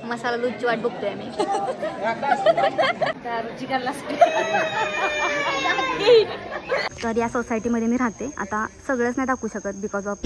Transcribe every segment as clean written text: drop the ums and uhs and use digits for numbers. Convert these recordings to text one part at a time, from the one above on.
मसाला दूधची वाट बघतोय आम्ही. तर या सोसायटीमध्ये मी राहते. आता सगळंच नाही दाखवू शकत बिकॉज ऑफ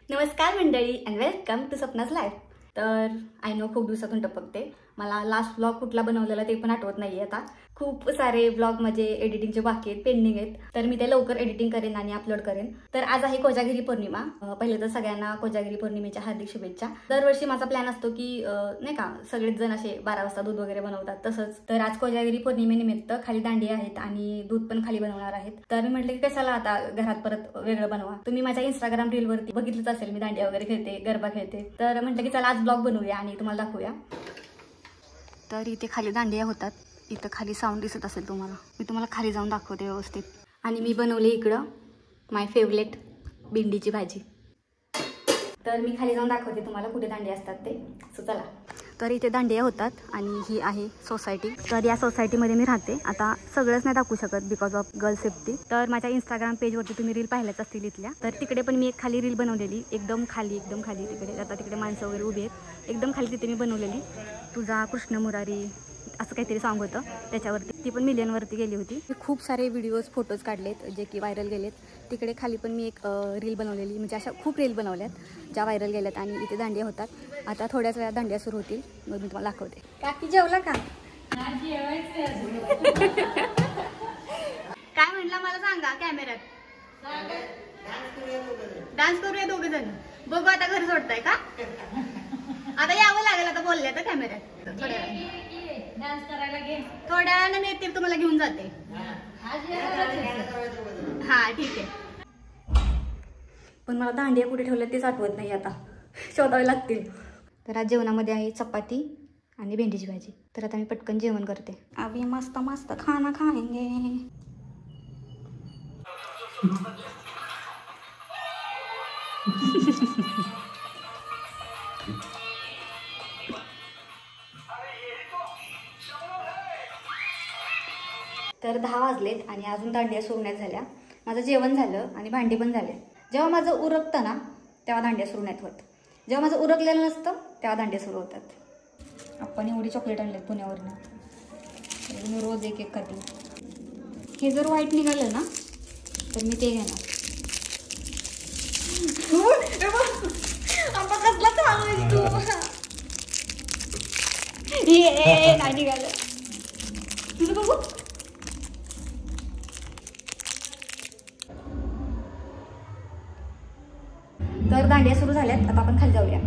नमस्कार मंडळी and welcome to Sapna's life. तर आय नो खूप दिवसातून टपकते. मला लास्ट ब्लॉग कुठला बनवलेला ते पण आठवत नाहीये. आता खूप सारे ब्लॉग माझे एडिटिंगचे बाकी आहेत, पेंडिंग आहेत. तर मी ते लवकर एडिटिंग करेन आणि अपलोड करेन. तर आज आहे कोजागिरी पौर्णिमा. पहिले तर सगळ्यांना कोजागिरी पौर्णिमेच्या हार्दिक शुभेच्छा. दरवर्षी माझा प्लॅन असतो की नाही का सगळेच जण असे 12 वाजता दूध वगैरे बनवतात तसंच. तर आज कोजागिरी पौर्णिमेनिमित्त खाली दांडिया आहेत आणि दूध पण खाली बनवणार आहेत. तर मी म्हटलं की कशाला आता घरात परत वेगळं बनवा. तुम्ही माझ्या इंस्टाग्राम रीलवरती बघितलंच असेल, मी दांडिया वगैरे खेळते, गरबा खेळते. तर म्हटलं की चला आज ब्लॉग बनवूया आणि तुम्हाला दाखवूया. तर इथे खाली दांडिया होतात. इथं खाली साऊंड दिसत असेल तुम्हाला. मी तुम्हाला खाली जाऊन दाखवते व्यवस्थित. आणि मी बनवले इकडं माय फेवरेट भेंडीची भाजी. तर मी खाली जाऊन दाखवते तुम्हाला कुठे दांडिया असतात ते. सो चला. तर इथे दांडिया होतात आणि ही आहे सोसायटी. तर या सोसायटीमध्ये मी राहते. आता सगळंच नाही दाखवू शकत बिकॉज ऑफ गर्ल सेफ्टी. तर माझ्या इंस्टाग्राम पेजवरती तुम्ही रील पाहिल्याच असतील इथल्या. तर तिकडे पण मी एक खाली रील बनवलेली, एकदम खाली तिकडे. आता तिकडे माणसं वगैरे उभी आहेत. एकदम खाली तिथे मी बनवलेली तुझा कृष्ण मुरारी असं काहीतरी सॉन्ग होतं त्याच्यावरती. ती पण मिलियनवरती गेली होती. खूप सारे व्हिडिओज फोटोज काढलेत जे की व्हायरल गेलेत. तिकडे खाली पण मी एक रील बनवलेली, म्हणजे अशा खूप रील बनवल्यात ज्या व्हायरल गेल्यात. आणि इथे दांडिया होतात. आता थोड्याच वेळात दांडिया सुरू होतील. मग मी तुम्हाला दाखवते. काकी जेवला का? काय म्हटलं मला सांगा कॅमेऱ्यात. डान्स करूया दोघे जण. बघू आता घर सोडताय का? आता यावं लागेल आता बोलल्या तर कॅमेऱ्यात. डान्स करायला घे. थोड्या वेळाने मी येते तुम्हाला घेऊन जाते. हा ठीक आहे. पण मला दांडिया कुठे ठेवल्या तेच आठवत नाही, आता शोधावे लागतील. तर आज जेवणामध्ये आहे चपाती आणि भेंडीची भाजी. तर आता मी पटकन जेवण करते. अभी मस्त मस्त खाना खाएंगे. तर 10 वाजलेत आणि अजून दांडिया सुरू नाही झाल्या. माझं जेवण झालं आणि भांडी पण झाले. जेव्हा माझं उरकतं ना तेव्हा दांडिया सुरू नाहीत होत. जेव्हा माझं उरकलेलं नसतं तेव्हा दांडिया सुरू होतात. आपण एवढी चॉकलेट आणलेत पुण्यावरनं. मी रोज एक एक खाते. हे जर व्हाईट निघालं ना तर मी ते घेणार. कसला चालू हे नाही निघालं तुझं बघू. तर दांडिया सुरू झाल्यात. आता आपण खाली जाऊया.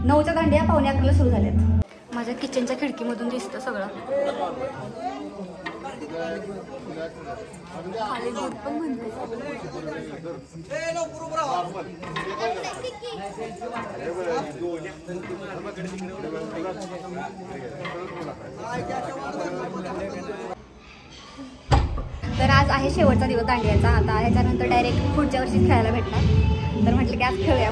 9च्या दांडिया 9:45ला सुरू झाल्यात. माझ्या किचनच्या खिडकीमधून दिसतं सगळं. खाली दूध पण म्हणते. तर आज आहे शेवटचा दिवस दांडियाचा. आता ह्याच्यानंतर डायरेक्ट पुढच्या वर्षी खेळायला भेटणार. तर म्हटलं की आज खेळूया.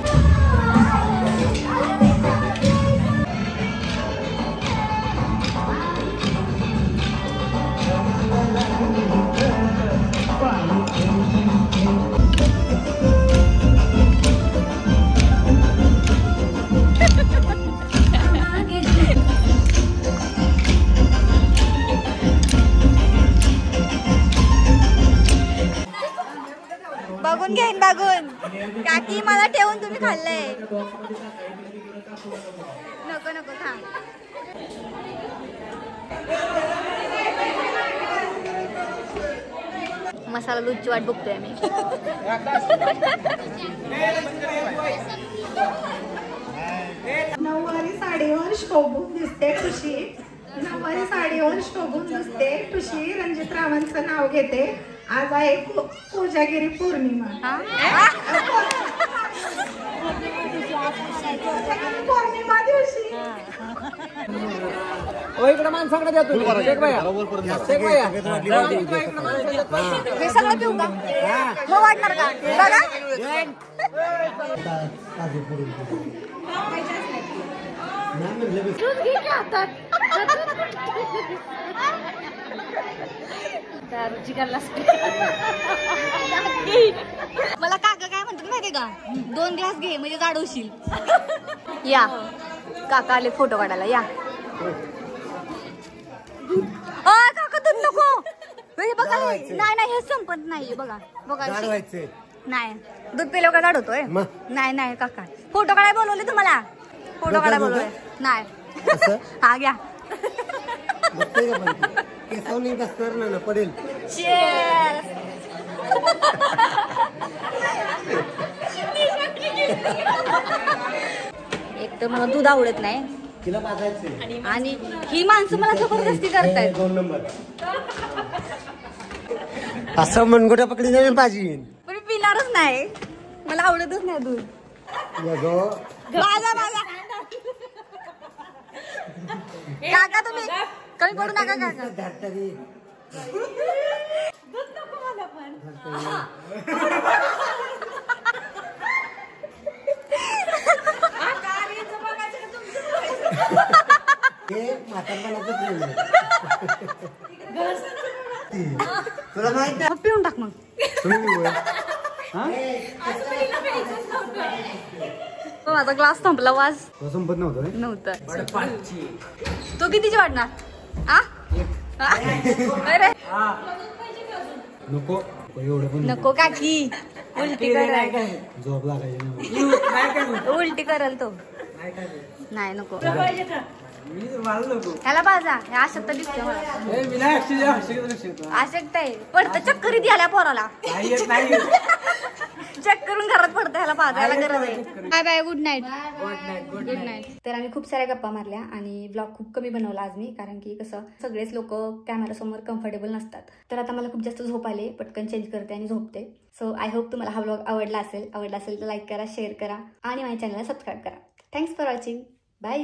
बघून घेईन बघून. काकी मला ठेवून तुम्ही खाल्लंय. नको नको थांब. मसाला दूधची वाट बघतोय आम्ही. नऊवारी साडीवर शोभून दिसते खुशी. नऊवारी साडीवर शोभून दिसते खुशी. रणजित रावांचं नाव घेते. आज आहे कोजागिरी पौर्णिमा. पौर्णिमा दिवशी इकडे माणसाकडे द्या तुम्ही. हे सगळं पिऊ का? मग वाटणार का? बघा दूध घे हातात. मला काका काय म्हणतात माहितीये का, 2 ग्लास घे म्हणजे जाड होशील. या काका आले फोटो काढायला. या काका दूध नको. हे बघा, नाही हे संपत नाही. बघा नाही, दूध पिल्यावर काय जाड होतोय. नाही काका, फोटो काढायला बोलवले तुम्हाला. फोटो काढायला बोलवले नाही. हा घ्या. पडेल. एक तर मला दूध आवडत नाही आणि ही माणसं मला जबरदस्ती करतायत. 2 नंबर असं मनगोट्या पकडी जाईल भाजी. पण मी पिणारच नाही, मला आवडतच नाही दूध. काका तुम्ही कमी पडू नका काका. तुला माहित नाही पिऊन टाक मग. माझा ग्लास संपला. वाज संपत नव्हतं. तू कितीची वाढणार. अरे नको एवढं पण नको काकी, उलटी करल. झोप लागायची. उलटी करल तो. नाही नको. ह्याला बाजा अशक्त दिसतो मला. अशक्त आहे पडतं चक्करीत याला पोराला. चेक करून घरात पडतं. ह्याला बाजायला गरज आहे. Bye bye. Good night. Good night. तर आम्ही खूप साऱ्या गप्पा मारल्या आणि ब्लॉग खूप कमी बनवला आज मी, कारण की कसं सगळेच लोक कॅमेरा समोर कम्फर्टेबल नसतात. तर आता मला खूप जास्त झोप आले, पटकन चेंज करते आणि झोपते. सो आय होप तुम्हाला हा ब्लॉग आवडला असेल तर लाईक करा, शेअर करा आणि माझ्या चॅनलला सबस्क्राईब करा. Thanks for watching. बाय.